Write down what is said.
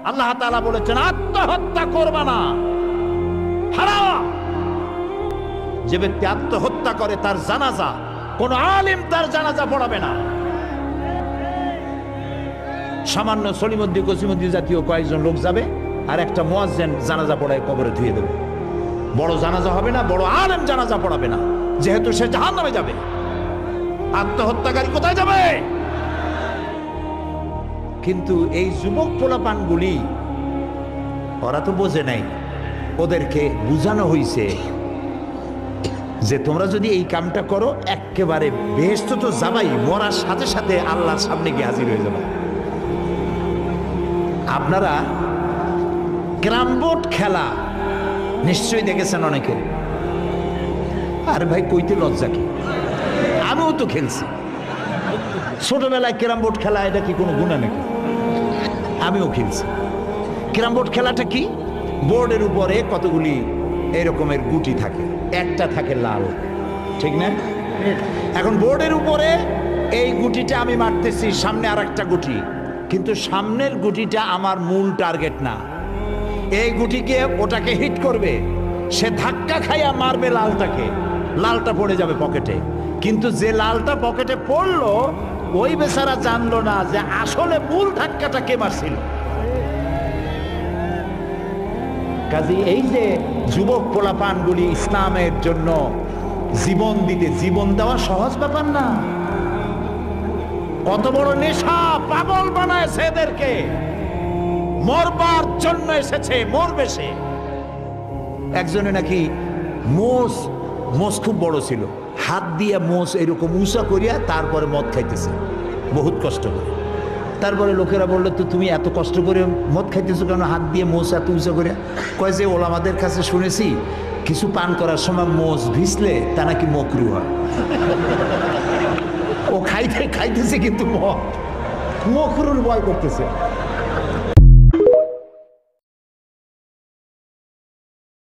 আল্লাহ তাআলা বলেছেন আত্মহত্যা করবা না, হারাম। যে ব্যক্তি আত্মহত্যা করে তার জানাজা কোন আলেম তার জানাজা পড়াবে না। সামান্য সলিমুদ্দি কসিমুদ্দি জাতীয় কয়েকজন লোক যাবে, আর একটা মুয়াজ্জিন জানাজা পড়ায় কবরে ধুয়ে দেবে। বড় জানাজা হবে না, বড় আলেম জানাজা পড়াবে না, যেহেতু সে জাহান্নামে যাবে। আত্মহত্যাকারী কোথায় যাবে? কিন্তু এই যুবক পোলাপানগুলি ওরা তো বোঝে নাই, ওদেরকে বুঝানো হয়েছে যে তোমরা যদি এই কামটা করো একেবারে বেহেশত তো যাবাই, মরার সাথে সাথে আল্লাহর সামনে গিয়ে হাজির হয়ে যাবে। আপনারা ক্যারাম বোর্ড খেলা নিশ্চয়ই দেখেছেন অনেকে। আর ভাই কইতে লজ্জা কি, আমিও তো খেলছি ছোটবেলায় ক্যারাম বোর্ড খেলা। এটা কি কোনো গুনাহ নাকি? আমিও খেলছি। ক্যারাম বোর্ড খেলাটা কি? বোর্ডের উপরে কতগুলি এরকমের গুটি থাকে, একটা থাকে লাল, ঠিক না? এখন বোর্ডের উপরে এই গুটিটা আমি মারতেছি, সামনে আর একটা গুটি, কিন্তু সামনের গুটিটা আমার মূল টার্গেট না। এই গুটিকে ওটাকে হিট করবে, সে ধাক্কা খাইয়া মারবে লালটাকে, লালটা পড়ে যাবে পকেটে। কিন্তু যে লালটা পকেটে পড়লো ওই বেচারা জানলো না যে আসলে মূল ধাক্কাটা কে মারছিল। কাজী এই যে যুবক পোলাপানগুলি ইসলামের জন্য জীবন দিতে, জীবন দেওয়া সহজ ব্যাপার না। কত বড় নেশা, পাগল বানায় এদেরকে। মরবার জন্য এসেছে, মরবে সে। একজনে নাকি মোষ খুব বড় ছিল, হাত দিয়ে মোষ এরকম উঁচা করিয়া তারপরে মদ খাইতেছে বহুত কষ্ট করে। তারপরে লোকেরা বললো তো তুমি এত কষ্ট করে মদ খাইতেছো কেন, হাত দিয়ে মোষ এত উঁচা করিয়া? কয় যে ওলামাদের কাছে শুনেছি কিছু পান করার সময় মোষ ভিজলে তা নাকি মকরু হয়। ও খাইতেছে কিন্তু মকরুর ভয় করতেছে।